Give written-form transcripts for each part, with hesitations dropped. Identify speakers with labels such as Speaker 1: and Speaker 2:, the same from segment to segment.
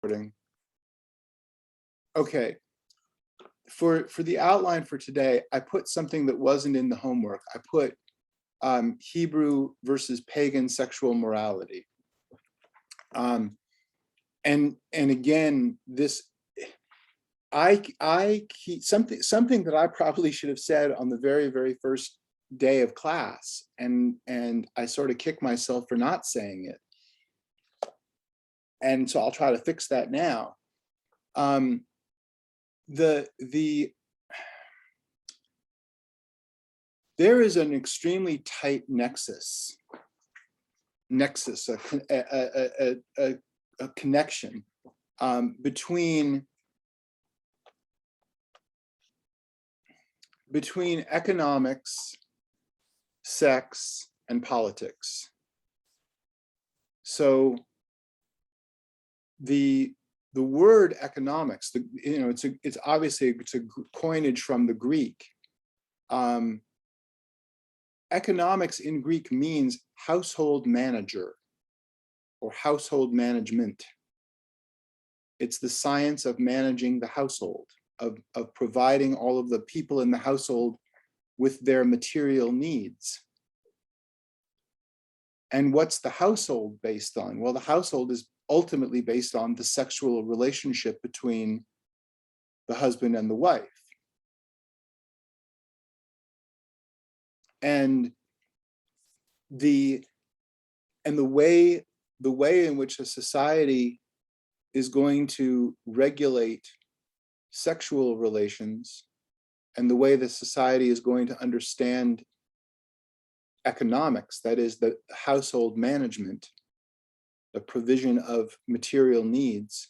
Speaker 1: recording. Okay. For the outline for today, I put something that wasn't in the homework. I put Hebrew versus pagan sexual morality. And again, this I keep something that I probably should have said on the very first day of class, and I sort of kick myself for not saying it. And so I'll try to fix that now. There is an extremely tight nexus, a connection between economics, sex, and politics. So the word economics, it's obviously it's a coinage from the Greek. Economics in Greek means household manager or household management. It's the science of managing the household, of providing all of the people in the household with their material needs. And what's the household based on? Well, the household is ultimately based on the sexual relationship between the husband and the wife. And the way in which a society is going to regulate sexual relations, and the way the society is going to understand economics, that is the household management, the provision of material needs,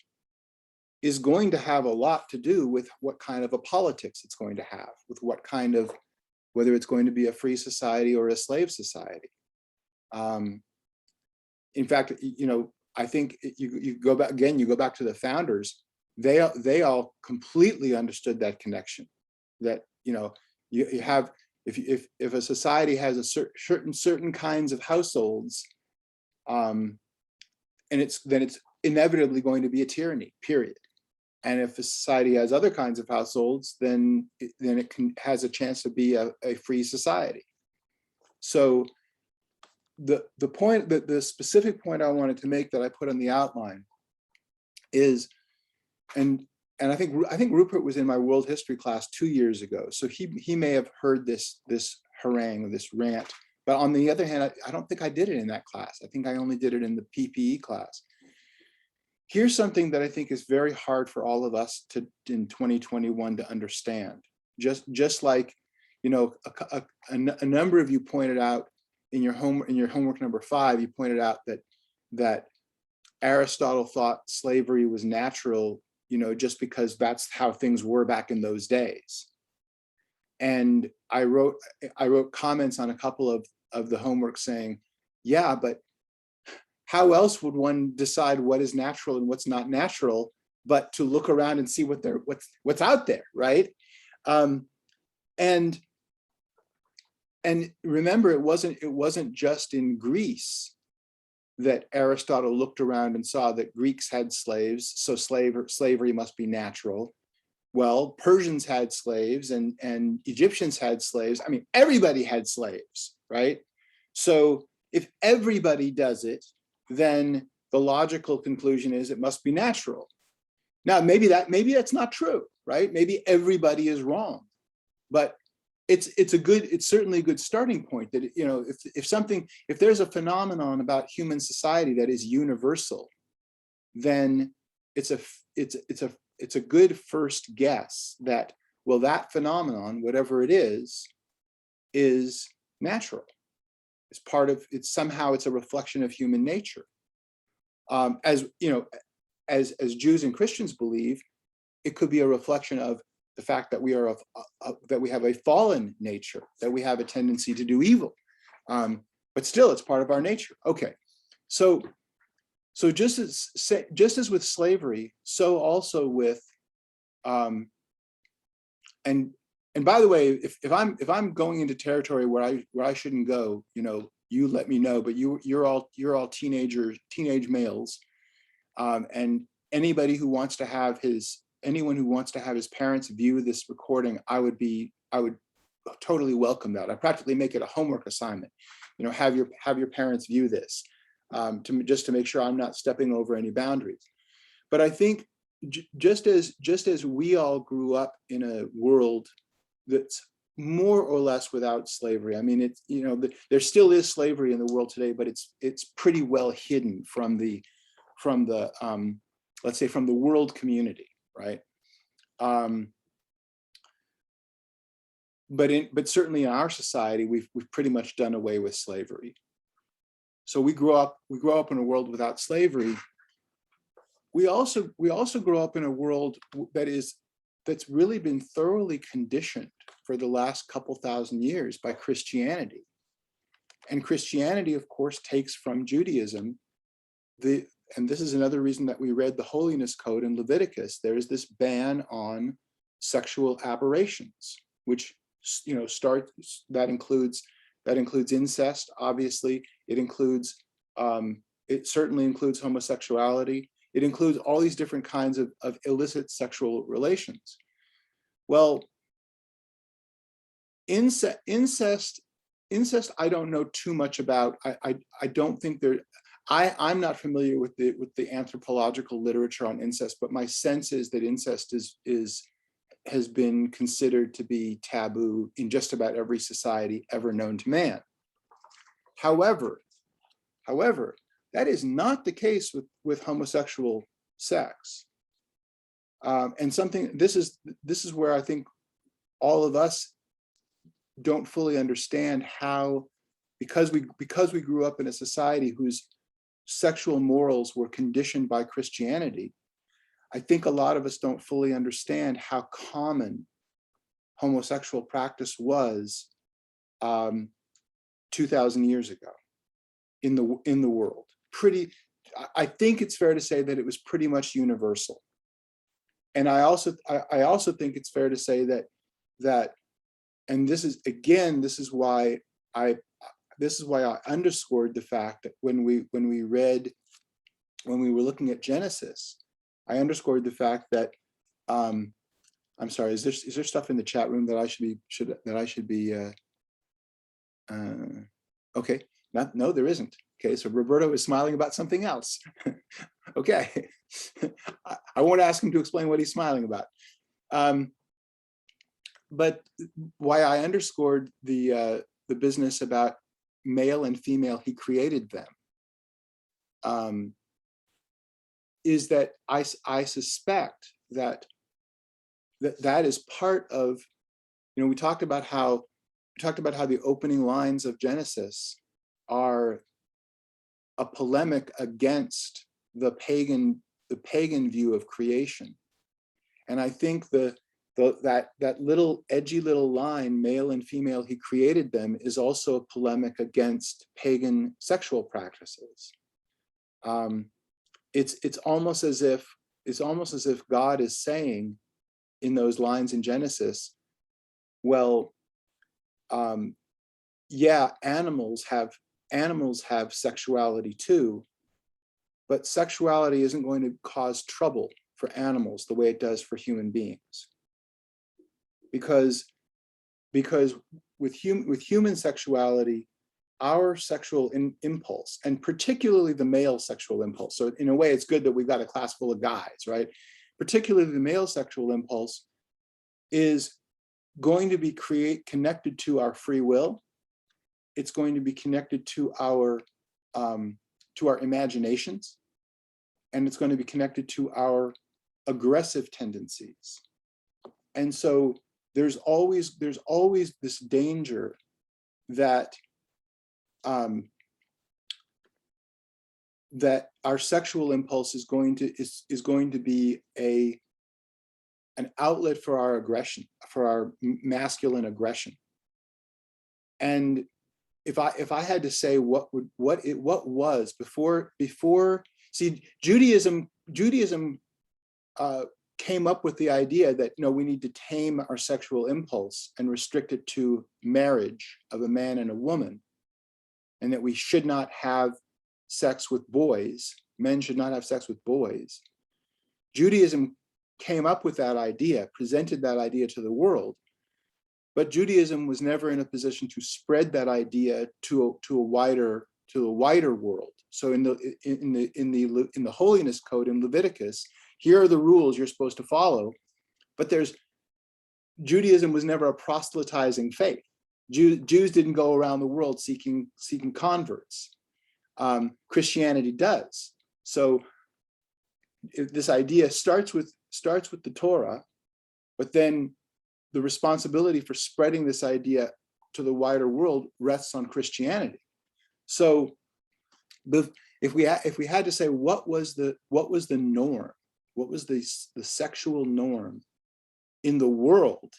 Speaker 1: is going to have a lot to do with what kind of a politics it's going to have, with what kind of, whether it's going to be a free society or a slave society. In fact, I think you go back again, you go back to the founders, they all completely understood that connection, that, you have, if a society has a certain kinds of households, and then it's inevitably going to be a tyranny, period. And if a society has other kinds of households, then it has a chance to be a free society. So the specific point I wanted to make that I put on the outline is, and I think Rupert was in my world history class 2 years ago, so he may have heard this harangue or this rant. But on the other hand, I don't think I did it in that class. I think I only did it in the PPE class. Here's something that I think is very hard for all of us in 2021 to understand. Just like, a number of you pointed out in your homework number 5, you pointed out that Aristotle thought slavery was natural, just because that's how things were back in those days. And I wrote comments on a couple of the homework saying, yeah, but how else would one decide what is natural and what's not natural, but to look around and see what's out there, right? And remember, it wasn't just in Greece that Aristotle looked around and saw that Greeks had slaves, so slavery must be natural. Well, Persians had slaves and Egyptians had slaves. I mean, everybody had slaves, right? So if everybody does it, then the logical conclusion is it must be natural. Now, maybe that's not true, right? Maybe everybody is wrong, but it's certainly a good starting point that, if there's a phenomenon about human society that is universal, then it's a good first guess that, well, that phenomenon, whatever it is natural. It's part of, somehow it's a reflection of human nature. As Jews and Christians believe, it could be a reflection of the fact that we have a fallen nature, that we have a tendency to do evil, but still it's part of our nature. Okay, so just as with slavery, so also with, and by the way, if I'm going into territory where I shouldn't go, you let me know. But you're all teenage males, and anybody who wants to have anyone who wants to have his parents view this recording, I would totally welcome that. I practically make it a homework assignment. Have your parents view this, just to make sure I'm not stepping over any boundaries. But I think just as we all grew up in a world that's more or less without slavery. I mean, there still is slavery in the world today, but it's pretty well hidden from the let's say from the world community, right? But certainly in our society, we've pretty much done away with slavery. So we grow up in a world without slavery. We also grow up in a world that's really been thoroughly conditioned for the last couple thousand years by Christianity. And Christianity, of course, takes from Judaism and this is another reason that we read the Holiness Code in Leviticus. There is this ban on sexual aberrations, which that includes incest. Obviously, it certainly includes homosexuality. It includes all these different kinds of illicit sexual relations. Well, incest, I don't know too much about. I don't think I'm not familiar with the anthropological literature on incest, but my sense is that incest has been considered to be taboo in just about every society ever known to man. However, that is not the case with homosexual sex. And this is where I think all of us don't fully understand how, because we grew up in a society whose sexual morals were conditioned by Christianity, I think a lot of us don't fully understand how common homosexual practice was 2,000 years ago in the world. I think it's fair to say that it was pretty much universal. And I also think it's fair to say that, and this is why I underscored the fact that when we were looking at Genesis, I underscored the fact that I'm sorry, is there stuff in the chat room that I should be okay? No, there isn't. Okay, so Roberto is smiling about something else. Okay, I won't ask him to explain what he's smiling about. But why I underscored the business about male and female, he created them, is that I suspect that is part of, we talked about how the opening lines of Genesis are a polemic against the pagan view of creation. And I think that little edgy little line, male and female, he created them, is also a polemic against pagan sexual practices. It's almost as if God is saying in those lines in Genesis, well, yeah, animals have sexuality too, but sexuality isn't going to cause trouble for animals the way it does for human beings. Because with human sexuality, our sexual impulse, and particularly the male sexual impulse, so in a way it's good that we've got a class full of guys, right? Particularly the male sexual impulse is going to be connected to our free will. It's going to be connected to our imaginations, and it's going to be connected to our aggressive tendencies. And so there's always this danger that that our sexual impulse is going to be an outlet for our aggression, for our masculine aggression. And if I had to say what was before, see, Judaism came up with the idea that we need to tame our sexual impulse and restrict it to marriage of a man and a woman, and that we should not have sex with boys. Men should not have sex with boys. Judaism came up with that idea, presented that idea to the world, but Judaism was never in a position to spread that idea to a wider world. So in the holiness code in Leviticus, here are the rules you're supposed to follow, but Judaism was never a proselytizing faith. Jews didn't go around the world seeking converts. Christianity does. So this idea starts with the Torah, but then the responsibility for spreading this idea to the wider world rests on Christianity. So if we had to say what was the norm, what was the sexual norm in the world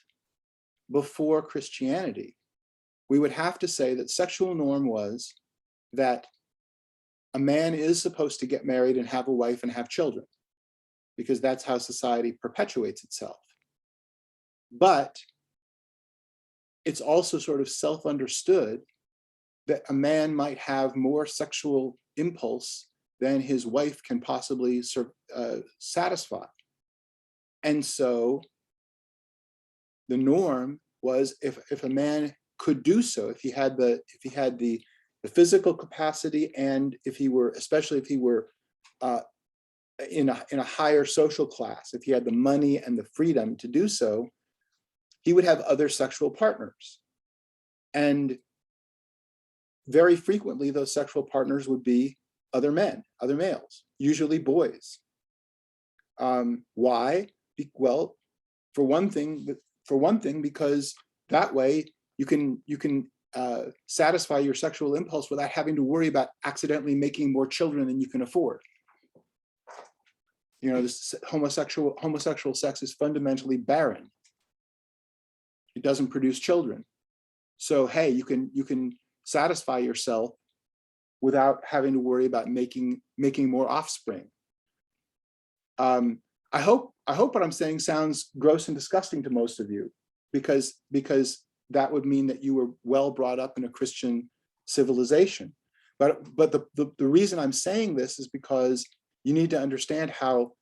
Speaker 1: before Christianity, we would have to say that sexual norm was that a man is supposed to get married and have a wife and have children, because that's how society perpetuates itself. But it's also sort of self-understood that a man might have more sexual impulse than his wife can possibly satisfy. And so the norm was if a man could do so, if he had the physical capacity, and especially if he were in a higher social class, if he had the money and the freedom to do so, he would have other sexual partners. And very frequently, those sexual partners would be other men, other males, usually boys. Why? Well, for one thing, because that way you can satisfy your sexual impulse without having to worry about accidentally making more children than you can afford. You know, this homosexual sex is fundamentally barren. It doesn't produce children. So hey, you can satisfy yourself without having to worry about making more offspring. I hope what I'm saying sounds gross and disgusting to most of you, because that would mean that you were well brought up in a Christian civilization. But the reason I'm saying this is because you need to understand how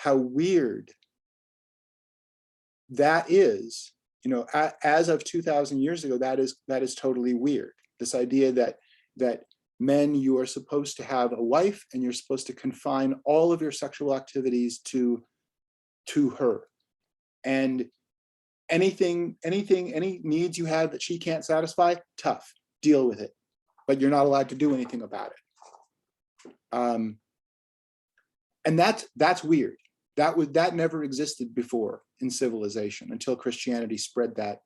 Speaker 1: weird that is. You know, as of 2,000 years ago, that is totally weird. This idea that men, you are supposed to have a wife and you're supposed to confine all of your sexual activities to her, and any needs you have that she can't satisfy, tough, deal with it, but you're not allowed to do anything about it. And that's weird. That never existed before in civilization until Christianity spread that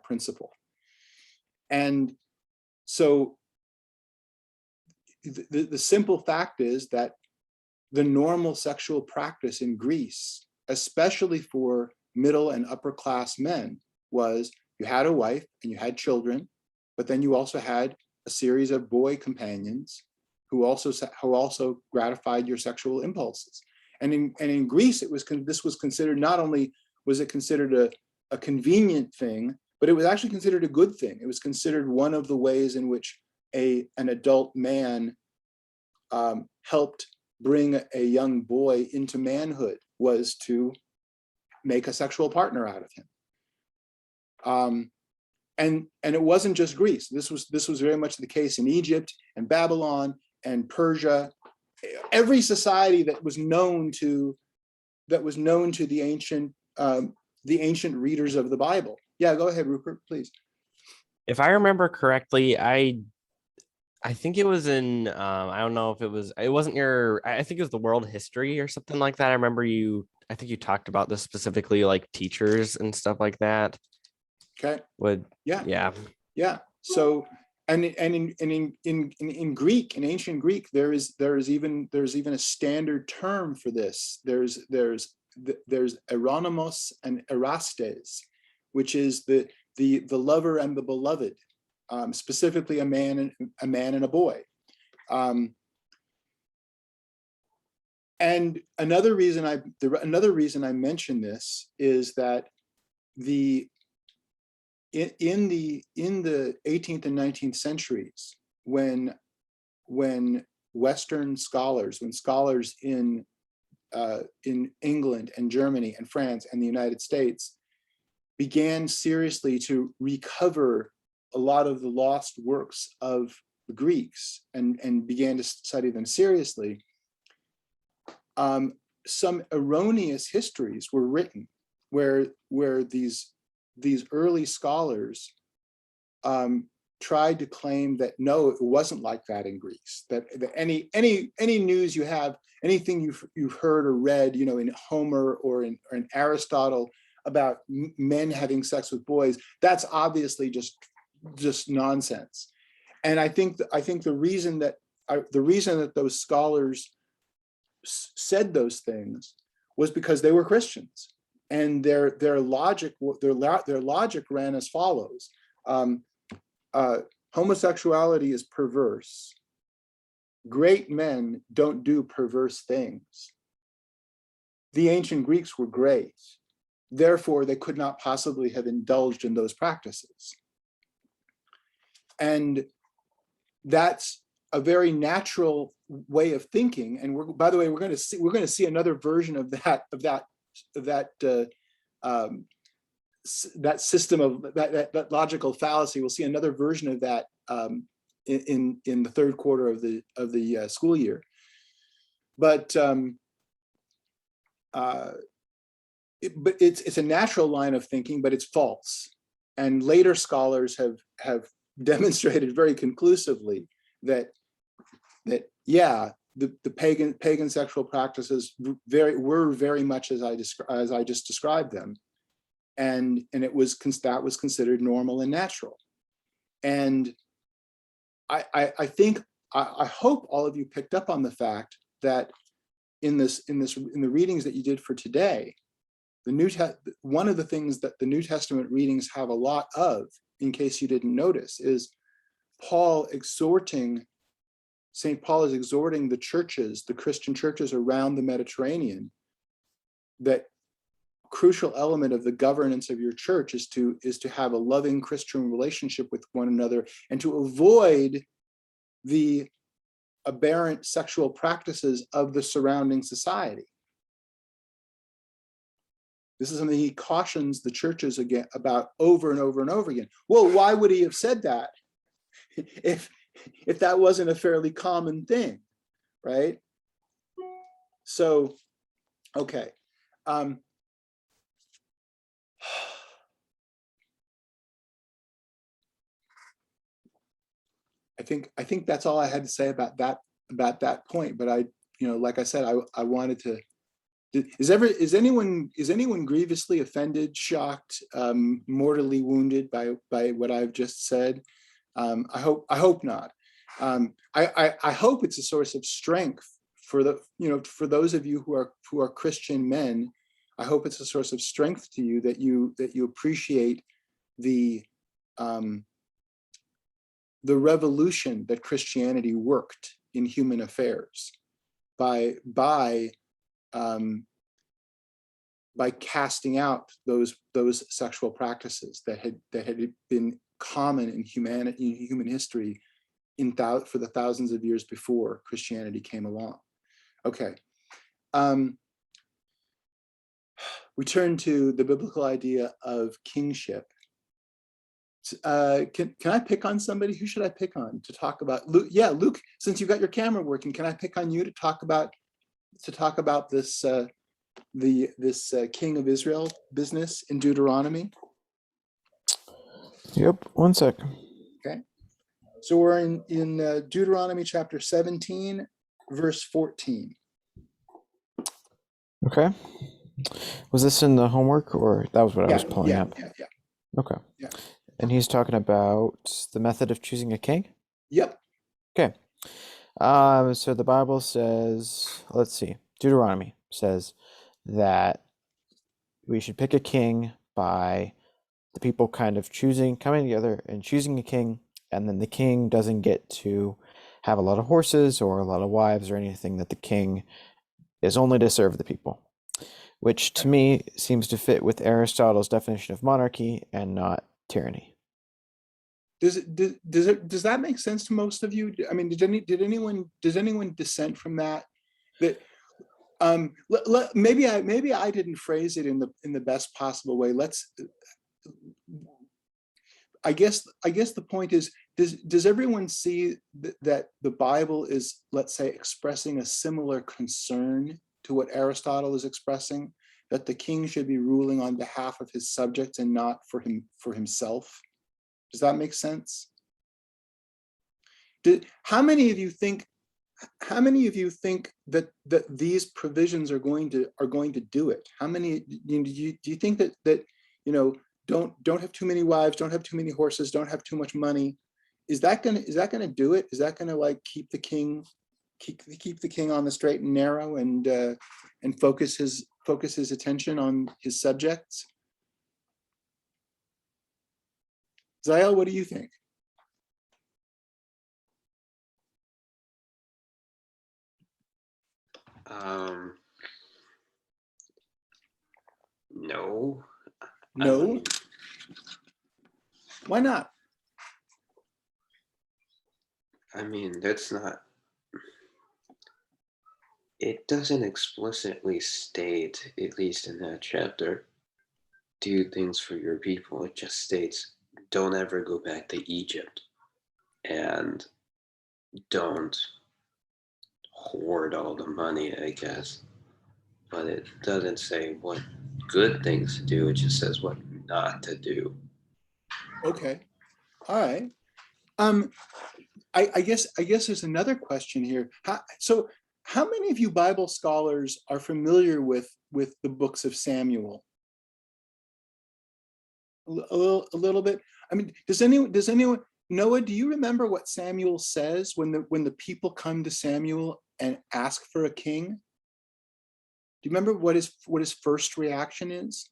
Speaker 1: principle. And so the simple fact is that the normal sexual practice in Greece, especially for middle and upper class men, was you had a wife and you had children, but then you also had a series of boy companions who also gratified your sexual impulses. And in Greece, this was considered, not only was it considered a convenient thing, but it was actually considered a good thing. It was considered one of the ways in which an adult man helped bring a young boy into manhood, was to make a sexual partner out of him. And it wasn't just Greece. This was very much the case in Egypt and Babylon and Persia. Every society that was known to the ancient readers of the Bible. Yeah, go ahead, Rupert, please.
Speaker 2: If I remember correctly, I think it was in I don't know if it wasn't I think it was the world history or something like that. I think you talked about this specifically, like teachers and stuff like that.
Speaker 1: Okay.
Speaker 2: Yeah.
Speaker 1: So and in Greek, in ancient Greek, there is even a standard term for this. There's eronymos and erastes, which is the lover and the beloved, specifically a man and a boy. And another reason I mention this is that in the 18th and 19th centuries, when Western scholars, when scholars in in England and Germany and France and the United States began seriously to recover a lot of the lost works of the Greeks and began to study them seriously, some erroneous histories were written where these early scholars tried to claim that no, it wasn't like that in Greece. That any news you have, anything you've heard or read, in Homer or in Aristotle about men having sex with boys, that's obviously just nonsense. And I think the reason that those scholars said those things was because they were Christians, and their logic ran as follows. Homosexuality is perverse. Great men don't do perverse things. The ancient Greeks were great. Therefore, they could not possibly have indulged in those practices. And that's a very natural way of thinking. And by the way, we're going to see another version of that system of that logical fallacy. We'll see another version of that in the third quarter of the school year. But it's a natural line of thinking, but it's false. And later scholars have demonstrated very conclusively that yeah, the pagan sexual practices were very much as I just described them, and that was considered normal and natural. And I hope all of you picked up on the fact that in the readings that you did for today, one of the things that the New Testament readings have a lot of, in case you didn't notice, is St. Paul is exhorting the churches, the Christian churches around the Mediterranean, that crucial element of the governance of your church is to have a loving Christian relationship with one another and to avoid the aberrant sexual practices of the surrounding society. This is something he cautions the churches about over and over and over again. Well, why would he have said that if that wasn't a fairly common thing, right? So, okay. I think that's all I had to say about that point. But like I said, I wanted to. Is anyone grievously offended, shocked, mortally wounded by what I've just said? I hope not. I hope it's a source of strength for for those of you who are Christian men. I hope it's a source of strength to you that you appreciate the revolution that Christianity worked in human affairs by casting out those sexual practices that had been common in human history for the thousands of years before Christianity came along. Okay. We turn to the biblical idea of kingship. Can I pick on somebody? Who should I pick on to talk about? Luke, yeah, Luke, since you've got your camera working, can I pick on you to talk about this this king of Israel business in Deuteronomy?
Speaker 3: Yep, one sec.
Speaker 1: Okay. So we're in Deuteronomy chapter 17, verse 14.
Speaker 3: Okay. Was this in the homework, or that was what I was pulling up?
Speaker 1: Yeah.
Speaker 3: Okay.
Speaker 1: Yeah.
Speaker 3: And he's talking about the method of choosing a king?
Speaker 1: Yep.
Speaker 3: Okay. So the Bible says, let's see, Deuteronomy says that we should pick a king by the people kind of coming together and choosing a king, and then the king doesn't get to have a lot of horses or a lot of wives or anything, that the king is only to serve the people, which to me seems to fit with Aristotle's definition of monarchy and not tyranny.
Speaker 1: Does that make sense to most of you? I mean, does anyone dissent from that? That Maybe I didn't phrase it in the best possible way. I guess the point is, does everyone see that the Bible is, let's say, expressing a similar concern to what Aristotle is expressing, that the king should be ruling on behalf of his subjects and not for himself? Does that make sense? How many of you think that these provisions are going to do it? How many do you think that don't have too many wives, don't have too many horses, don't have too much money? Is that gonna do it? Is that gonna like keep the king on the straight and narrow and focus his attention on his subjects? Zael, what do you think?
Speaker 4: No.
Speaker 1: No. Why not?
Speaker 4: I mean, that's not. It doesn't explicitly state, at least in that chapter, do things for your people. It just states, don't ever go back to Egypt, and don't hoard all the money, I guess. But it doesn't say what good things to do. It just says what not to do.
Speaker 1: Okay. All right. I guess there's another question here. How many of you Bible scholars are familiar with the books of Samuel? A little bit. I mean, does anyone, Noah, do you remember what Samuel says when the people come to Samuel and ask for a king? Do you remember what his first reaction is?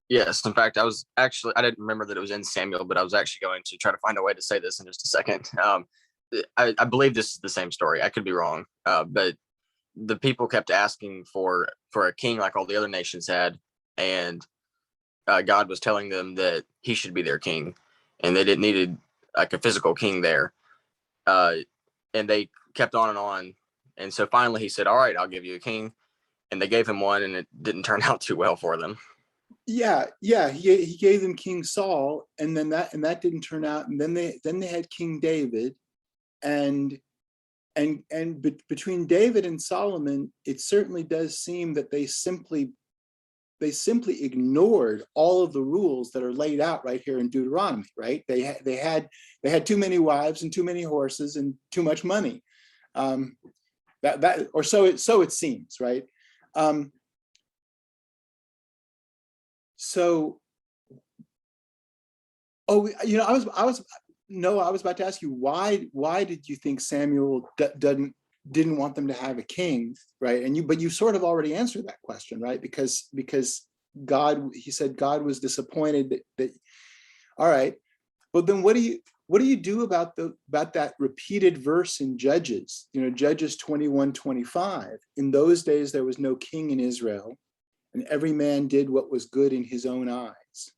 Speaker 5: Yes, in fact, I didn't remember that it was in Samuel, but I was actually going to try to find a way to say this in just a second. I believe this is the same story. I could be wrong, but the people kept asking for a king like all the other nations had, and God was telling them that he should be their king, and they didn't needed like a physical king there. And they kept on, and so finally he said, "All right, I'll give you a king," and they gave him one, and it didn't turn out too well for them.
Speaker 1: Yeah, he gave them King Saul, and then that didn't turn out, and then they had King David, and between David and Solomon, it certainly does seem that they simply ignored all of the rules that are laid out right here in Deuteronomy. Right? They had too many wives and too many horses and too much money. So it seems, right? So, I was about to ask you, why did you think Samuel didn't want them to have a king, right? But you sort of already answered that question, right? Because he said God was disappointed that all right, but then what do you do about that repeated verse in Judges, Judges 21:25? In those days there was no king in Israel, and every man did what was good in his own eyes.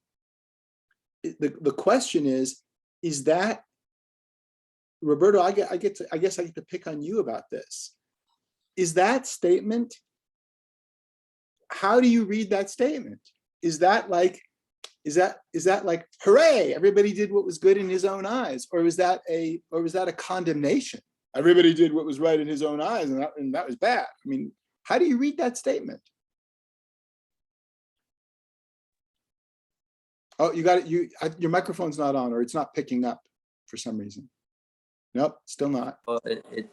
Speaker 1: The question is that, Roberto, I guess I get to pick on you about this. Is that statement, how do you read that statement? Is that like, hooray, everybody did what was good in his own eyes? Or was that a condemnation? Everybody did what was right in his own eyes, and that was bad. I mean, how do you read that statement? Oh, you got it. Your microphone's not on, or it's not picking up for some reason. Nope, still not.
Speaker 6: Well, it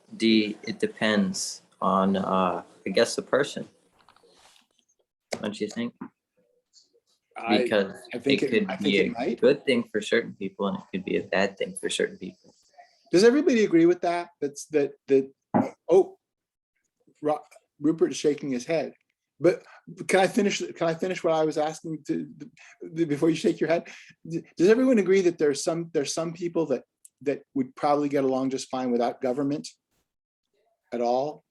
Speaker 6: depends on I guess the person. Don't you think? Because
Speaker 1: I think
Speaker 6: it could be a good thing for certain people, and it could be a bad thing for certain people.
Speaker 1: Does everybody agree with that? Oh, Rupert is shaking his head. But can I finish what I was asking before you shake your head? Does everyone agree that there's some people that would probably get along just fine without government at all?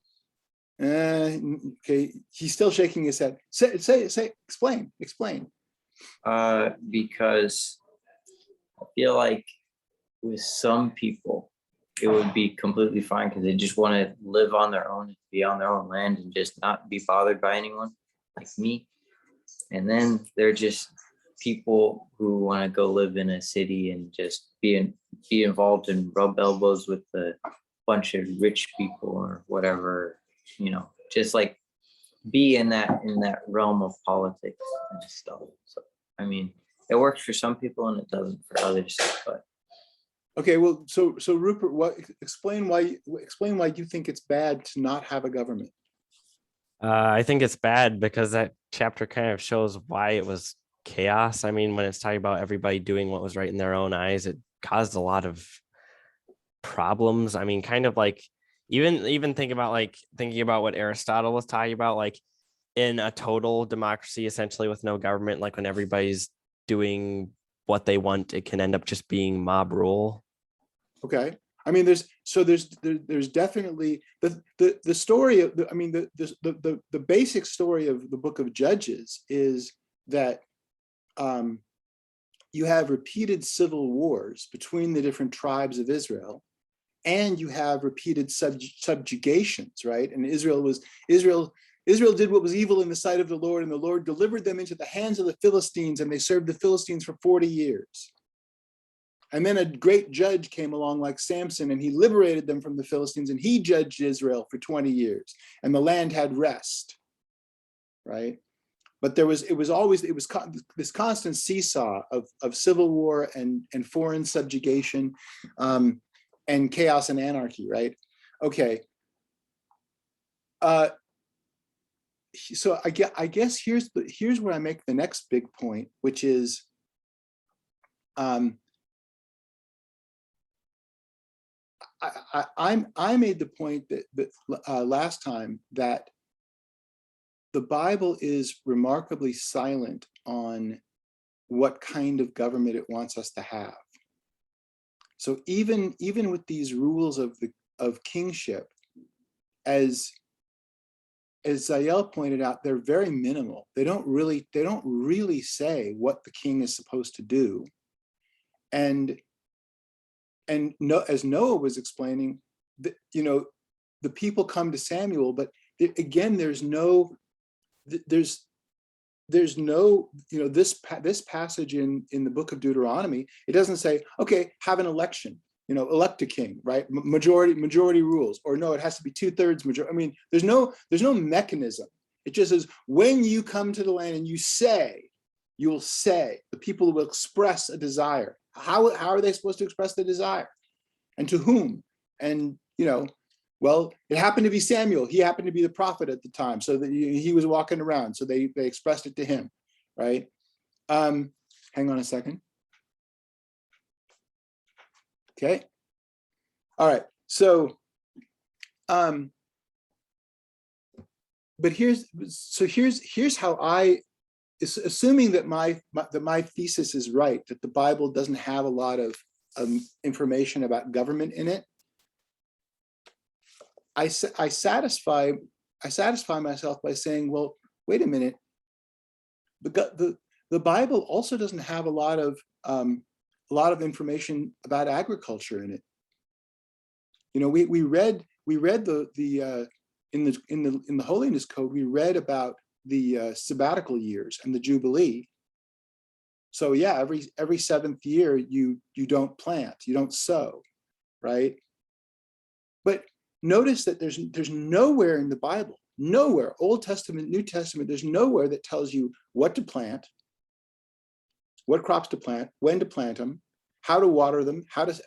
Speaker 1: Okay, he's still shaking his head. Say, explain.
Speaker 6: Because I feel like with some people, it would be completely fine because they just want to live on their own, be on their own land, and just not be bothered by anyone like me. And then they're just people who want to go live in a city and just be involved and rub elbows with a bunch of rich people or whatever, just like be in that realm of politics and stuff. So I mean, it works for some people and it doesn't for others. But
Speaker 1: Okay, well, so Rupert, explain why you think it's bad to not have a government.
Speaker 2: I think it's bad because that chapter kind of shows why it was chaos. I mean, when it's talking about everybody doing what was right in their own eyes, it caused a lot of problems. I mean, kind of like even thinking about what Aristotle was talking about, like in a total democracy, essentially with no government, like when everybody's doing what they want, it can end up just being mob rule.
Speaker 1: Okay, I mean, there's definitely the story of the basic story of the book of Judges is that you have repeated civil wars between the different tribes of Israel, and you have repeated subjugations, right? And Israel did what was evil in the sight of the Lord, and the Lord delivered them into the hands of the Philistines, and they served the Philistines for 40 years. And then a great judge came along like Samson, and he liberated them from the Philistines, and he judged Israel for 20 years, and the land had rest, right? But it was this constant seesaw of civil war and foreign subjugation, and chaos and anarchy, right? Okay. So I guess here's where I make the next big point, which is I made the point that last time that the Bible is remarkably silent on what kind of government it wants us to have. So even with these rules of kingship, as Zayel pointed out, they're very minimal. They don't really say what the king is supposed to do. And as Noah was explaining, the people come to Samuel, but again, there's no this passage in the book of Deuteronomy. It doesn't say, okay, have an election, elect a king, right? Majority rules, or no, it has to be 2/3 majority. I mean, there's no mechanism. It just says, when you come to the land and you will say, the people will express a desire. How are they supposed to express the desire? And to whom? And, well, it happened to be Samuel. He happened to be the prophet at the time. So that he was walking around. So they expressed it to him, right? Hang on a second. Okay. All right. So, but here's how assuming that my thesis is right, that the Bible doesn't have a lot of information about government in it, I satisfy myself by saying, well, wait a minute, the Bible also doesn't have a lot of information about agriculture in it. We read in the Holiness Code, we read about the sabbatical years and the Jubilee. So yeah, every 7th year you don't plant, you don't sow, right? But notice that there's nowhere in the Bible, nowhere, Old Testament, New Testament, there's nowhere that tells you what to plant, what crops to plant, when to plant them, how to water them, how to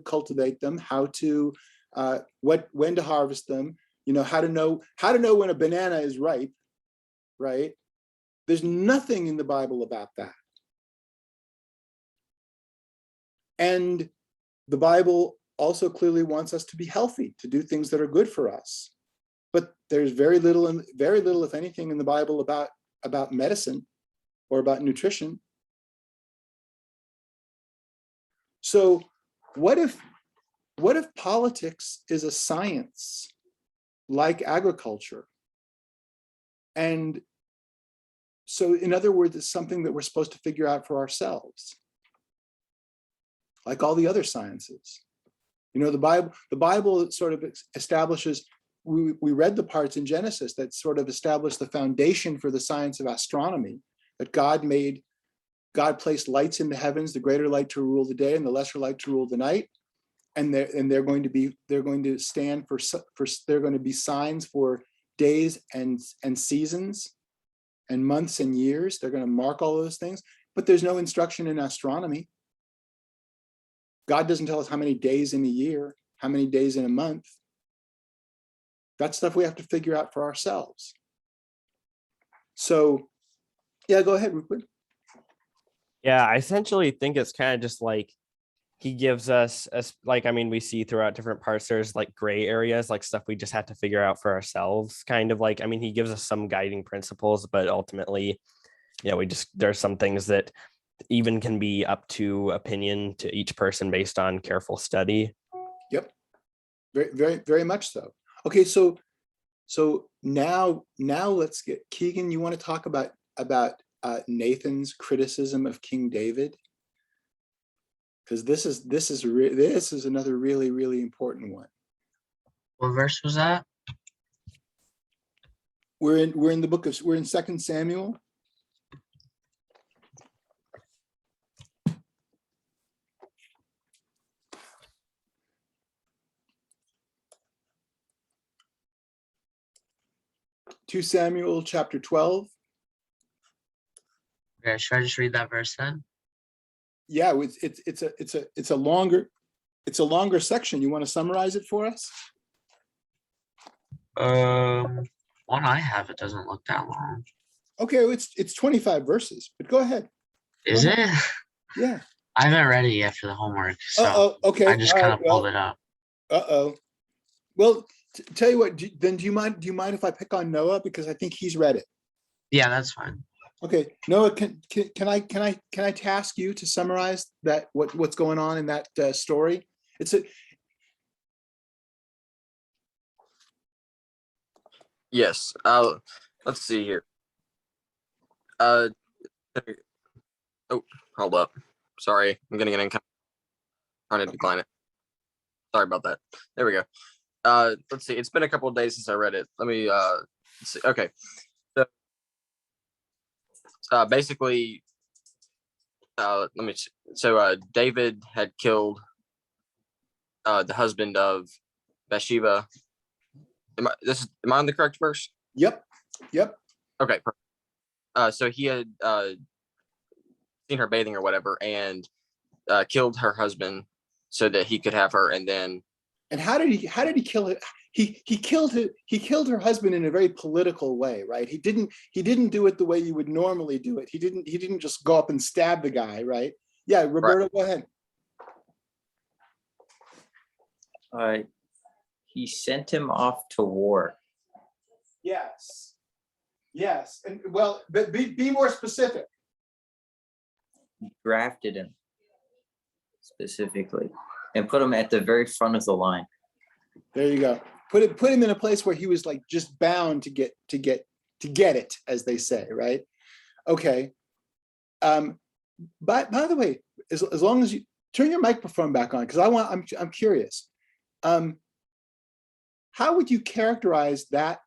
Speaker 1: cultivate them, when to harvest them, how to know when a banana is ripe, right? There's nothing in the Bible about that. And the Bible also clearly wants us to be healthy, to do things that are good for us. But there's very little, if anything, in the Bible about medicine or about nutrition. So what if politics is a science like agriculture? And so, in other words, it's something that we're supposed to figure out for ourselves, like all the other sciences. You know, the Bible sort of establishes, we read the parts in Genesis that sort of established the foundation for the science of astronomy, that God placed lights in the heavens, the greater light to rule the day and the lesser light to rule the night. And they're going to stand for they're going to be signs for days and seasons and months and years. They're going to mark all those things, but there's no instruction in astronomy. God doesn't tell us how many days in a year, how many days in a month. That's stuff we have to figure out for ourselves. So, yeah, go ahead, Rupert.
Speaker 2: Yeah, I essentially think it's kind of just like he gives us like, I mean, we see throughout different parts, there's like gray areas, like stuff we just have to figure out for ourselves. Kind of like, I mean, he gives us some guiding principles, but ultimately, there's some things that even can be up to opinion to each person based on careful study.
Speaker 1: Yep, very, very, very much so. Okay, so now let's get Keegan. You want to talk about Nathan's criticism of King David? Because this is another really, really important one.
Speaker 7: What verse was that?
Speaker 1: We're in the book of, we're in 2 Samuel. Samuel chapter 12.
Speaker 7: Okay, should I just read that verse then?
Speaker 1: Yeah, it's a longer section. You want to summarize it for us?
Speaker 7: One I have, it doesn't look that long.
Speaker 1: Okay, it's 25 verses, but go ahead.
Speaker 7: Is it?
Speaker 1: Yeah.
Speaker 7: I haven't read it yet for the homework, so
Speaker 1: Okay.
Speaker 7: I just
Speaker 1: all
Speaker 7: kind
Speaker 1: right,
Speaker 7: of pulled it up.
Speaker 1: Well, tell you what. Do you mind if I pick on Noah, because I think he's read it?
Speaker 7: Yeah, that's fine.
Speaker 1: Okay, Noah, can I task you to summarize that what's going on in that story?
Speaker 5: Yes. Let's see here. Oh, hold up. Sorry, I'm getting an income. Trying to decline it. Sorry about that. There we go. Let's see. It's been a couple of days since I read it. Let me see. Okay. So basically, David had killed the husband of Bathsheba. Am I on the correct verse?
Speaker 1: Yep.
Speaker 5: Okay. So he had seen her bathing or whatever, and killed her husband so that he could have her. And then,
Speaker 1: and how did he kill it? He killed her husband in a very political way, right? He didn't do it the way you would normally do it. He didn't just go up and stab the guy, right? Yeah, Roberto, right. Go ahead.
Speaker 6: He sent him off to war.
Speaker 1: Yes, and well, but be more specific.
Speaker 6: He drafted him specifically and put him at the very front of the line. There
Speaker 1: you go. Put him in a place where he was like just bound to get it, as they say, right? Okay. By the way, as long as you turn your microphone back on, because I'm curious. How would you characterize that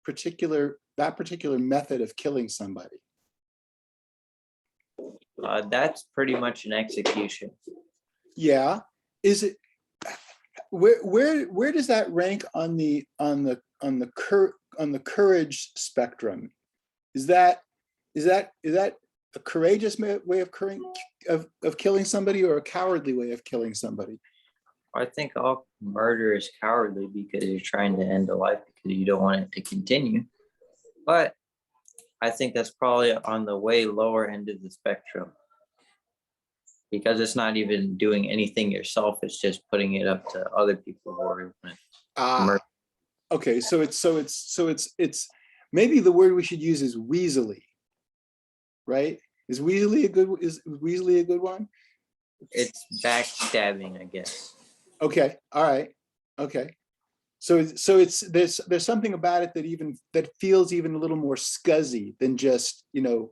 Speaker 1: particular method of killing somebody?
Speaker 6: That's pretty much an execution.
Speaker 1: Yeah. Is it? Where does that rank on the courage spectrum? Is that a courageous way of killing somebody, or a cowardly way of killing somebody?
Speaker 6: I think all murder is cowardly because you're trying to end a life because you don't want it to continue. But I think that's probably on the way lower end of the spectrum, because it's not even doing anything yourself. It's just putting it up to other people who are murder.
Speaker 1: Okay, so it's maybe the word we should use is weaselly, right? Is weaselly a good one?
Speaker 6: It's backstabbing, I guess.
Speaker 1: Okay, all right, okay. So it's there's something about it that feels even a little more scuzzy than just a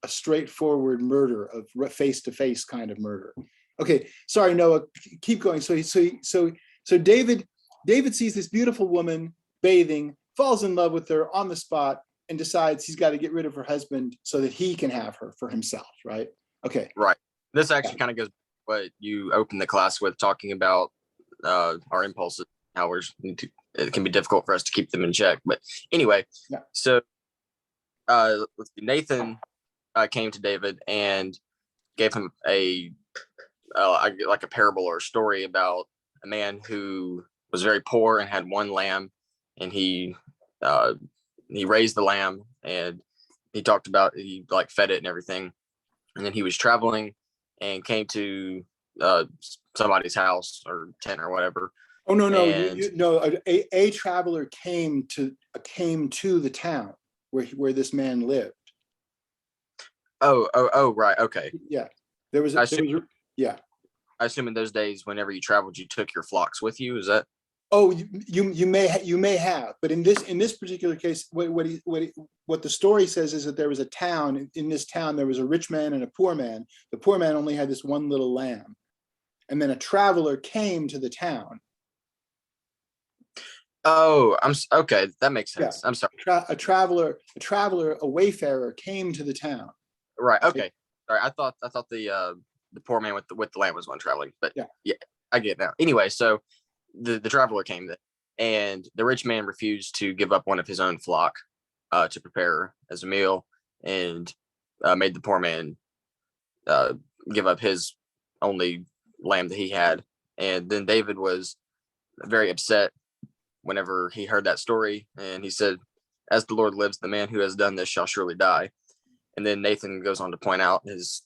Speaker 1: straightforward murder of face-to-face kind of murder. Okay, sorry, Noah, keep going. So David sees this beautiful woman bathing, falls in love with her on the spot, and decides he's got to get rid of her husband so that he can have her for himself, right? Okay.
Speaker 5: Right. This actually kind of goes what you opened the class with, talking about our impulses, how it can be difficult for us to keep them in check. But anyway,
Speaker 1: Yeah.
Speaker 5: so let's see, Nathan came to David and gave him like a parable or a story about a man who was very poor and had one lamb, and he raised the lamb, and he talked about he like fed it and everything, and then he was traveling and came to somebody's house or tent or whatever.
Speaker 1: Oh no,
Speaker 5: And
Speaker 1: a traveler came to the town where this man lived.
Speaker 5: oh right, okay.
Speaker 1: Yeah, there was yeah.
Speaker 5: I assume in those days, whenever you traveled, you took your flocks with you. Is that?
Speaker 1: Oh, you may have, but in this particular case, what the story says is that there was a town. In this town, there was a rich man and a poor man. The poor man only had this one little lamb, and then a traveler came to the town.
Speaker 5: Oh, okay. That makes sense.
Speaker 1: Yeah.
Speaker 5: I'm sorry.
Speaker 1: A traveler, a wayfarer came to the town.
Speaker 5: Right. Okay. Sorry. I thought the poor man with the lamb was one traveling, but yeah, I get it now. Anyway, so the traveler came then, and the rich man refused to give up one of his own flock to prepare as a meal, and made the poor man give up his only lamb that he had. And then David was very upset whenever he heard that story, and he said, "As the Lord lives, the man who has done this shall surely die." And then Nathan goes on to point out his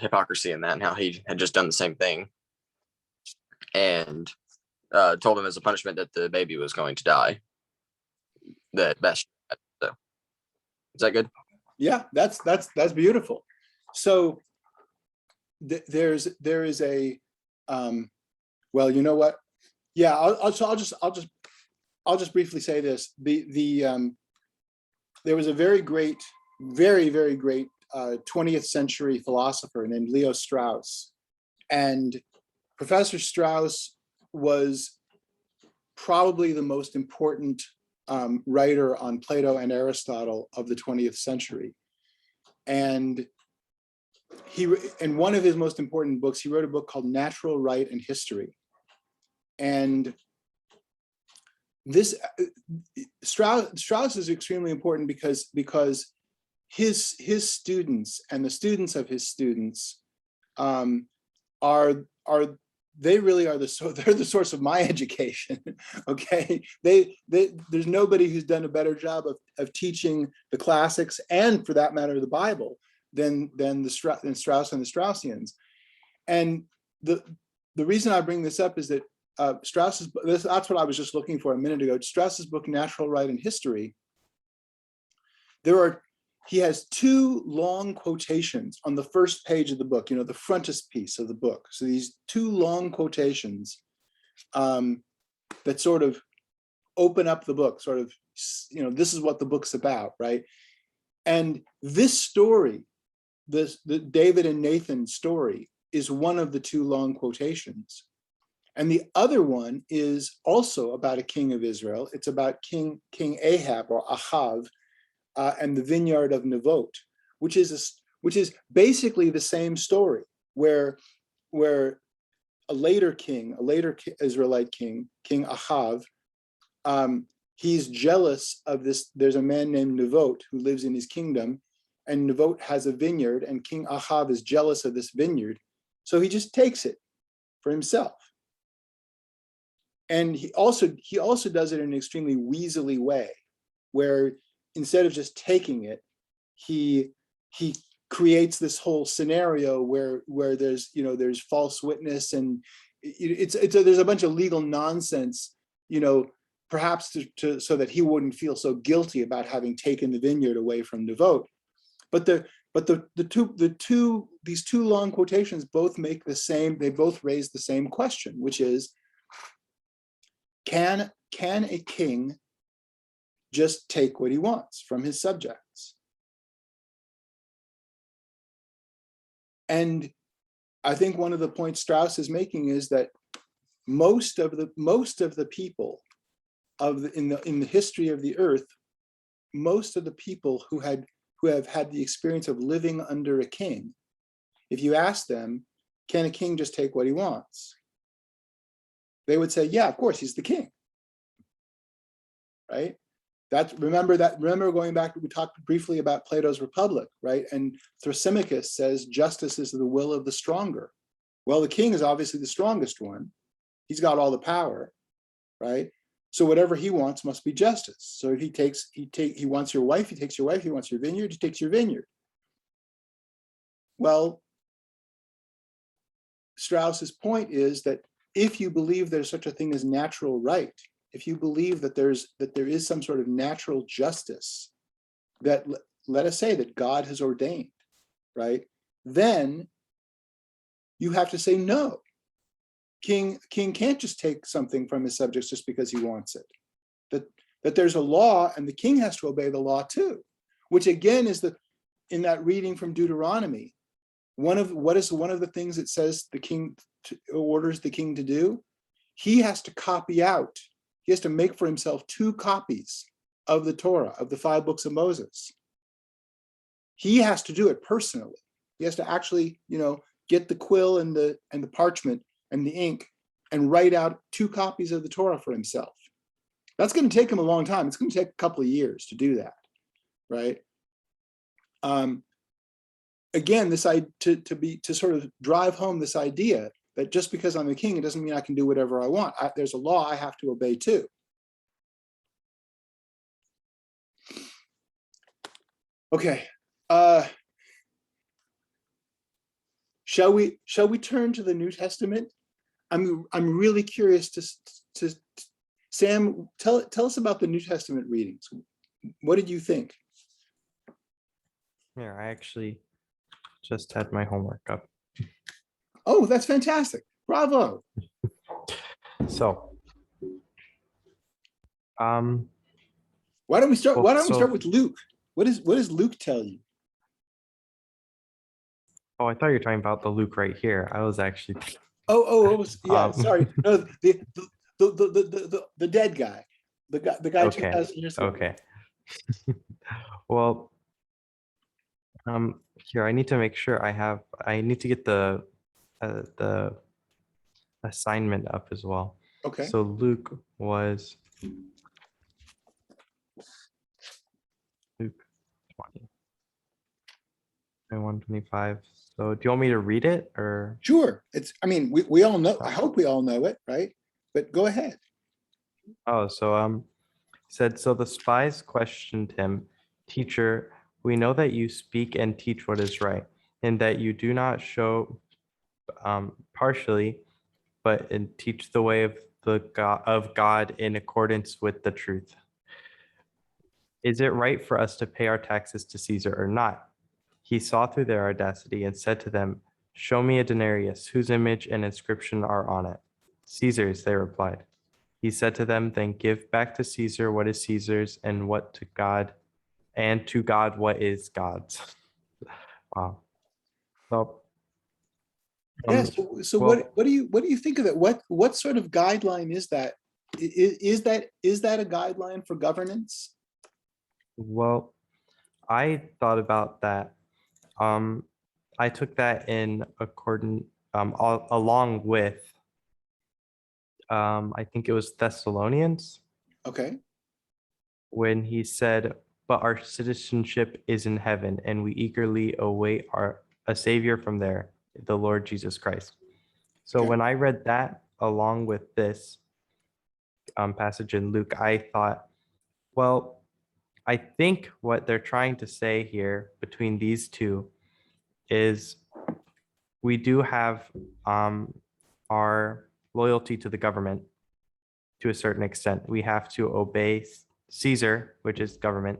Speaker 5: hypocrisy in that, and how he had just done the same thing, and told him as a punishment that the baby was going to die. That's so. Is that good?
Speaker 1: Yeah, that's beautiful. So there is a well, you know what? Yeah, I'll just briefly say this. There was a very great 20th century philosopher named Leo Strauss, and Professor Strauss was probably the most important writer on Plato and Aristotle of the 20th century. And in one of his most important books, he wrote a book called Natural Right and History. And this Strauss is extremely important because his students and the students of his students they really are they're the source of my education. Okay, there's nobody who's done a better job of teaching the classics, and for that matter the Bible, than Strauss and the Straussians. And the reason I bring this up is that Strauss's, that's what I was just looking for a minute ago. Strauss's book, Natural Right and History, he has two long quotations on the first page of the book, the frontispiece of the book. So these two long quotations that sort of open up the book, sort of, this is what the book's about, right? And this story, the David and Nathan story, is one of the two long quotations. And the other one is also about a king of Israel. It's about King Ahab, or Ahav, and the vineyard of Nevote, which is basically the same story, where a later Israelite king, King Ahav, he's jealous of this. There's a man named Nevote who lives in his kingdom, and Nevote has a vineyard, and King Ahav is jealous of this vineyard, so he just takes it for himself. And he also does it in an extremely weaselly way, where instead of just taking it, he creates this whole scenario where there's false witness, and there's a bunch of legal nonsense, perhaps so that he wouldn't feel so guilty about having taken the vineyard away from Nevote. But these two long quotations both they both raise the same question, which is, can a king just take what he wants from his subjects? And I think one of the points Strauss is making is that most of the people in the history of the earth, most of the people who have had the experience of living under a king, if you ask them, can a king just take what he wants? They would say, yeah, of course, he's the king. Right? Remember going back, we talked briefly about Plato's Republic, right? And Thrasymachus says justice is the will of the stronger. Well, the king is obviously the strongest one. He's got all the power, right? So whatever he wants must be justice. So if he wants your wife, he takes your wife. He wants your vineyard, he takes your vineyard. Well, Strauss's point is that if you believe there's such a thing as natural right, if you believe that there is some sort of natural justice that, let us say, that God has ordained, right? Then you have to say no. King can't just take something from his subjects just because he wants it. That there's a law, and the king has to obey the law too, which again is in that reading from Deuteronomy. What is one of the things it says the king orders the king to do? He has to copy out. He has to make for himself 2 copies of the Torah, of the 5 books of Moses. He has to do it personally. He has to actually, get the quill and the parchment and the ink and write out 2 copies of the Torah for himself. That's going to take him a long time. It's going to take a couple of years to do that, right? Again, to sort of drive home this idea that just because I'm a king, it doesn't mean I can do whatever I want. There's a law I have to obey too. Okay. Shall we turn to the New Testament? I'm really curious to Sam, tell us about the New Testament readings. What did you think?
Speaker 2: Here, I actually just had my homework up.
Speaker 1: Oh, that's fantastic. Bravo.
Speaker 2: So,
Speaker 1: why don't we start with Luke? What does Luke tell you?
Speaker 2: oh, I thought you were talking about the Luke right here. I was actually.
Speaker 1: Yeah. Sorry. No, the dead guy, the guy
Speaker 2: Okay.
Speaker 1: 2,000 years ago.
Speaker 2: Okay. Well, here I need to make sure I need to get the assignment up as well.
Speaker 1: Okay.
Speaker 2: So Luke 20, 21, 25. So do you want me to read it or?
Speaker 1: Sure. We all know, I hope we all know it, right? But go ahead.
Speaker 2: Oh, so said, so the spies questioned him, "Teacher, we know that you speak and teach what is right, and that you do not show partially, but teach the way of God in accordance with the truth. Is it right for us to pay our taxes to Caesar or not?" He saw through their audacity and said to them, "Show me a denarius whose image and inscription are on it." "Caesar's," they replied. He said to them, "Then give back to Caesar what is Caesar's, and to God what is God's." Wow. So,
Speaker 1: Yes. So
Speaker 2: well,
Speaker 1: what do you think of that? What sort of guideline is that? Is that a guideline for governance?
Speaker 2: well, I thought about that. I took that in accordance along with I think it was Thessalonians,
Speaker 1: Okay.
Speaker 2: when he said, "But our citizenship is in heaven, and we eagerly await a savior from there, the Lord Jesus Christ." So
Speaker 1: Okay.
Speaker 2: when I read that along with this passage in Luke, I thought, well, I think what they're trying to say here between these two is we do have our loyalty to the government to a certain extent. We have to obey Caesar, which is government.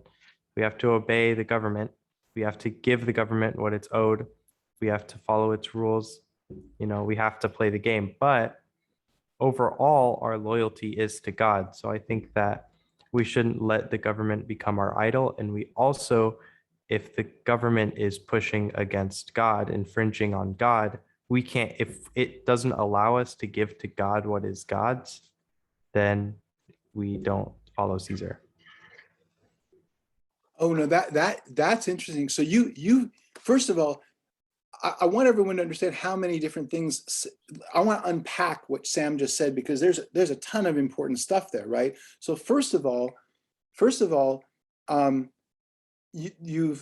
Speaker 2: We have to obey the government. We have to give the government what it's owed. We have to follow its rules. We have to play the game. But overall, our loyalty is to God. So I think that we shouldn't let the government become our idol. And we also, if the government is pushing against God, infringing on God,
Speaker 8: we can't, if it doesn't allow us to give to God what is God's, then we don't follow Caesar.
Speaker 1: Oh no, that's interesting. So you first of all, I want everyone to understand how many different things. I want to unpack what Sam just said, because there's a ton of important stuff there, right? So first of all, you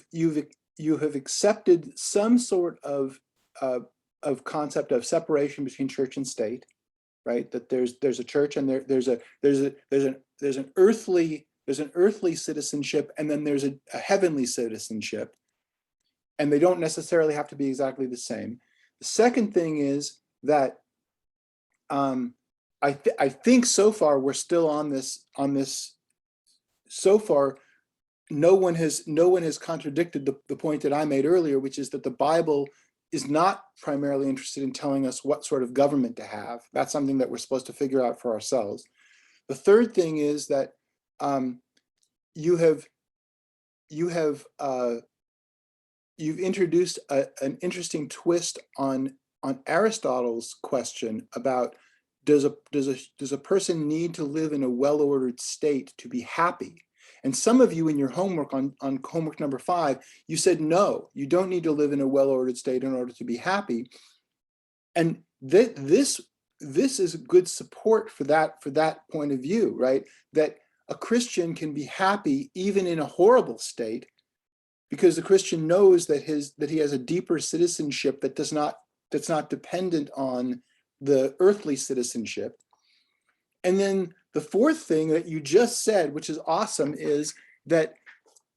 Speaker 1: have accepted some sort of concept of separation between church and state, right? That there's a church and there's an earthly citizenship, and then there's a heavenly citizenship, and they don't necessarily have to be exactly the same. The second thing is that I think so far we're still on this. So far, no one has contradicted the point that I made earlier, which is that the Bible is not primarily interested in telling us what sort of government to have. That's something that we're supposed to figure out for ourselves. The third thing is that you've introduced an interesting twist on Aristotle's question about does a person need to live in a well-ordered state to be happy? And some of you in your homework on homework number 5, you said, no, you don't need to live in a well-ordered state in order to be happy. And this is good support for that point of view, right? That a Christian can be happy even in a horrible state, because the Christian knows that he has a deeper citizenship that's not dependent on the earthly citizenship. And then the fourth thing that you just said, which is awesome, is that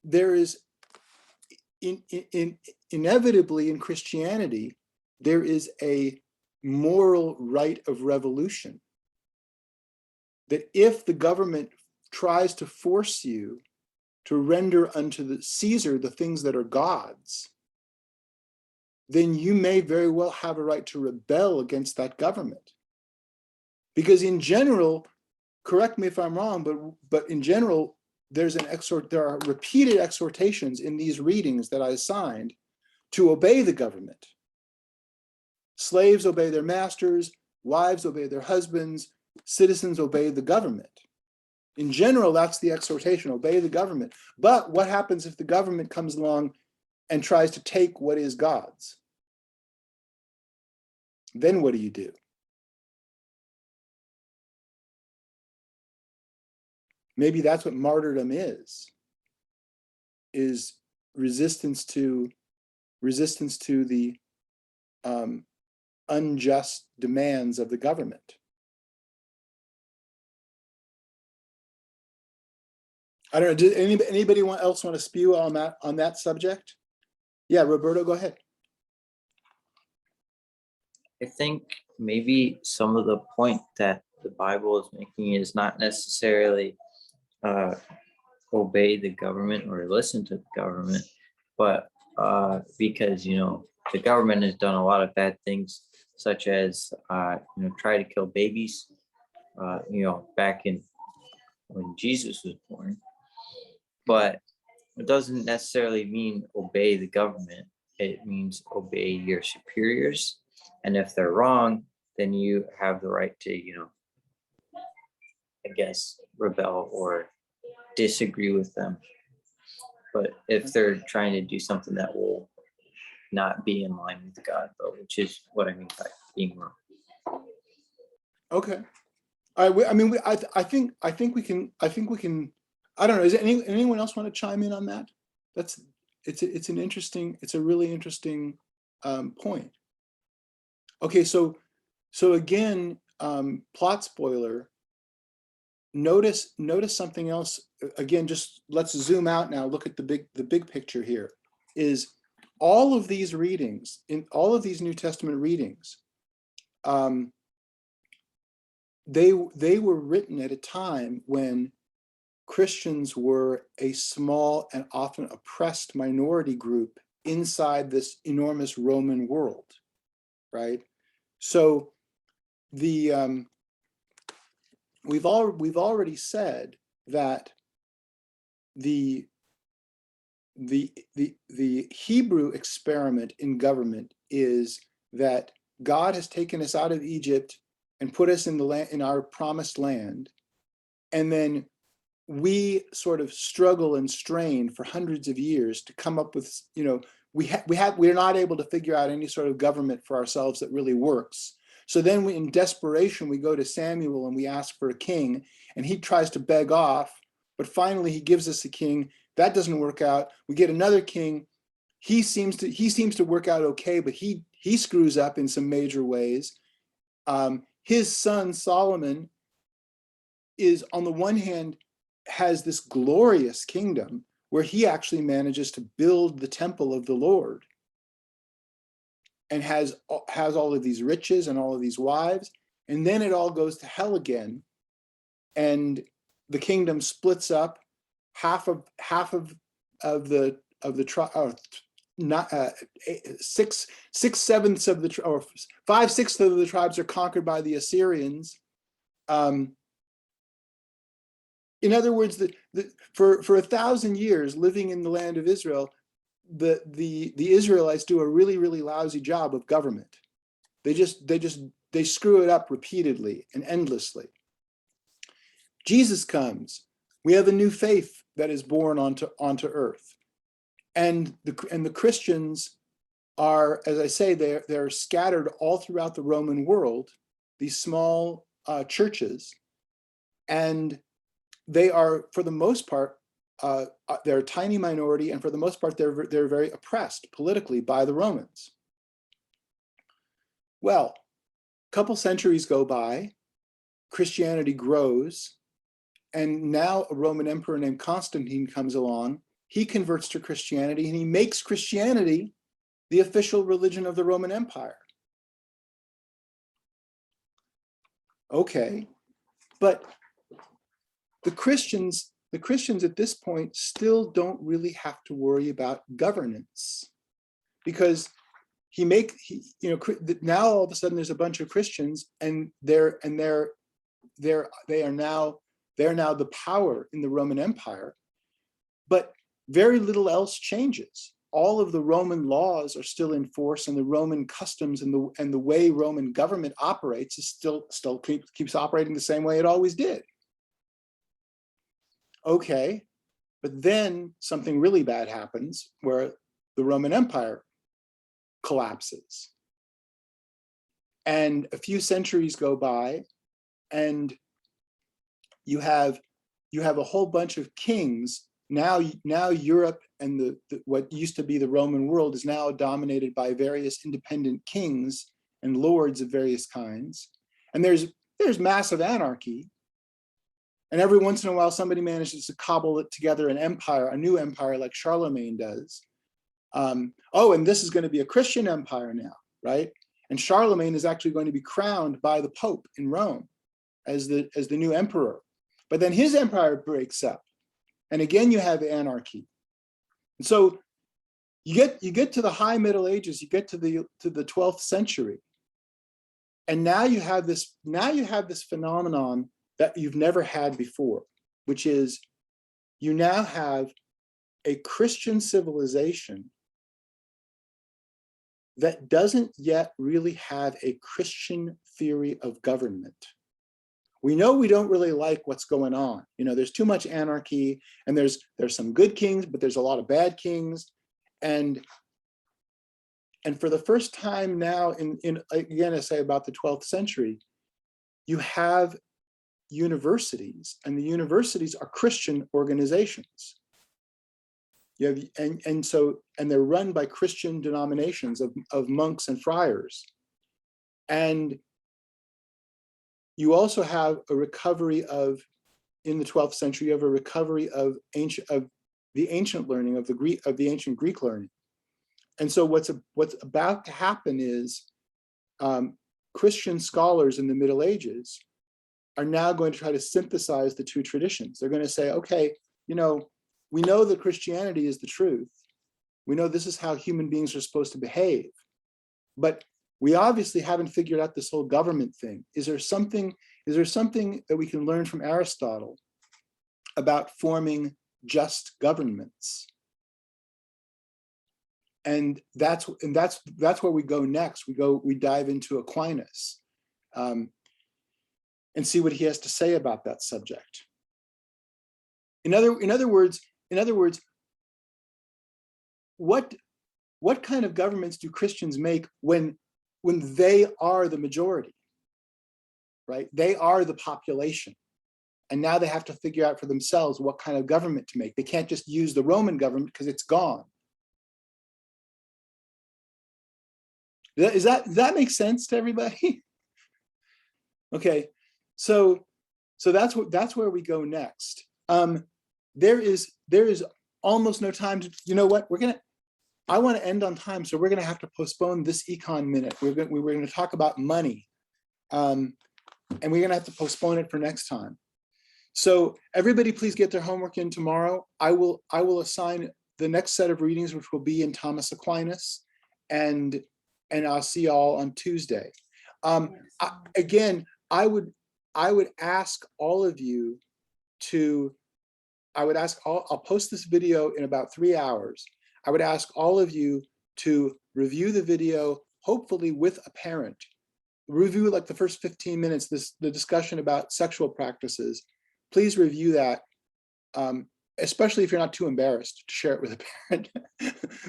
Speaker 1: there is inevitably in Christianity, there is a moral right of revolution. That if the government tries to force you to render unto the Caesar the things that are God's, then you may very well have a right to rebel against that government. Because in general, correct me if I'm wrong, but in general, there are repeated exhortations in these readings that I assigned to obey the government. Slaves obey their masters, wives obey their husbands, citizens obey the government. In general, that's the exhortation, obey the government. But what happens if the government comes along and tries to take what is God's? Then what do you do? Maybe that's what martyrdom is resistance to the unjust demands of the government. I don't know. Does anybody else want to spew on that subject? Yeah, Roberto, go ahead.
Speaker 6: I think maybe some of the point that the Bible is making is not necessarily obey the government or listen to the government, but because the government has done a lot of bad things, such as try to kill babies. Back in when Jesus was born, but it doesn't necessarily mean obey the government. It means obey your superiors, and if they're wrong, then you have the right to I guess rebel or disagree with them. But if they're trying to do something that will not be in line with God, though, which is what I mean by being wrong.
Speaker 1: Okay. I think we can. I don't know. Is anyone else want to chime in on that? It's a really interesting point. Okay, so again, plot spoiler. Notice something else. Again, just let's zoom out now. Look at the big picture here. Is all of these readings, in all of these New Testament readings, they were written at a time when Christians were a small and often oppressed minority group inside this enormous Roman world, right? So we've already said that the Hebrew experiment in government is that God has taken us out of Egypt and put us in the land, in our promised land. And then we sort of struggle and strain for hundreds of years to come up with, we're not able to figure out any sort of government for ourselves that really works. So then we, in desperation, we go to Samuel and we ask for a king, and he tries to beg off, but finally he gives us a king. That doesn't work out. We get another king. He seems to work out okay, but he screws up in some major ways. His son Solomon is, on the one hand, has this glorious kingdom where he actually manages to build the temple of the Lord and has all of these riches and all of these wives, and then it all goes to hell again, and the kingdom splits up. Half of the not 6/7 of the, or 5/6 of the tribes are conquered by the Assyrians. In other words, for 1,000 years living in the land of Israel, the Israelites do a really, really lousy job of government. They screw it up repeatedly and endlessly. Jesus comes. We have a new faith that is born onto earth, and the Christians are, as I say, they're scattered all throughout the Roman world, these small churches, and they are, for the most part, they're a tiny minority, and for the most part, they're very oppressed politically by the Romans. Well, a couple centuries go by, Christianity grows, and now a Roman emperor named Constantine comes along. He converts to Christianity, and he makes Christianity the official religion of the Roman Empire. Okay, but the Christians at this point still don't really have to worry about governance, because now all of a sudden there's a bunch of Christians, and they are now the power in the Roman Empire, but very little else changes. All of the Roman laws are still in force, and the Roman customs and the way Roman government operates is still keeps operating the same way it always did. Okay, but then something really bad happens where the Roman Empire collapses. And a few centuries go by, and you have a whole bunch of kings. Now Europe and what used to be the Roman world is now dominated by various independent kings and lords of various kinds. And there's massive anarchy. And every once in a while, somebody manages to cobble it together an empire, a new empire like Charlemagne does. And this is going to be a Christian empire now, right? And Charlemagne is actually going to be crowned by the Pope in Rome as the new emperor. But then his empire breaks up, and again you have anarchy. And so you get to the High Middle Ages, you get to the 12th century, and now you have this phenomenon that you've never had before, which is you now have a Christian civilization that doesn't yet really have a Christian theory of government. We know we don't really like what's going on. There's too much anarchy, and there's some good kings, but there's a lot of bad kings. And for the first time now, again, I say about the 12th century, you have universities, and the universities are Christian organizations. You have, and they're run by Christian denominations of monks and friars. And you also have a recovery in the 12th century, you have a recovery of the ancient learning, of the ancient Greek learning. And so what's about to happen is Christian scholars in the Middle Ages are now going to try to synthesize the two traditions. They're going to say, okay, we know that Christianity is the truth. We know this is how human beings are supposed to behave, but we obviously haven't figured out this whole government thing. Is there something that we can learn from Aristotle about forming just governments? that's where we go next. We dive into Aquinas, and see what he has to say about that subject. In other words, what kind of governments do Christians make when they are the majority, right? They are the population. And now they have to figure out for themselves what kind of government to make. They can't just use the Roman government because it's gone. Does that make sense to everybody? Okay, so that's where we go next. There is almost no time to, you know what, I want to end on time, so we're gonna have to postpone this econ minute. We're gonna talk about money, and we're gonna have to postpone it for next time. So everybody please get their homework in tomorrow. I will assign the next set of readings, which will be in Thomas Aquinas, and I'll see y'all on Tuesday. Again, I would ask all of you to, I'll post this video in about 3 hours. I would ask all of you to review the video, hopefully with a parent. Review like the first 15 minutes, the discussion about sexual practices. Please review that, especially if you're not too embarrassed to share it with a parent.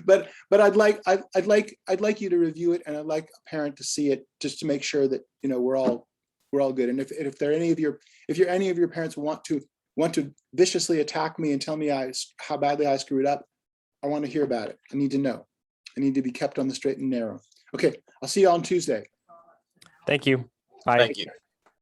Speaker 1: but I'd like you to review it, and I'd like a parent to see it just to make sure that, you know, we're all good. And if there are any of your parents want to viciously attack me and tell me how badly I screwed up, I want to hear about it. I need to know. I need to be kept on the straight and narrow. Okay, I'll see you all on Tuesday.
Speaker 2: Thank you. Bye.
Speaker 5: Thank you.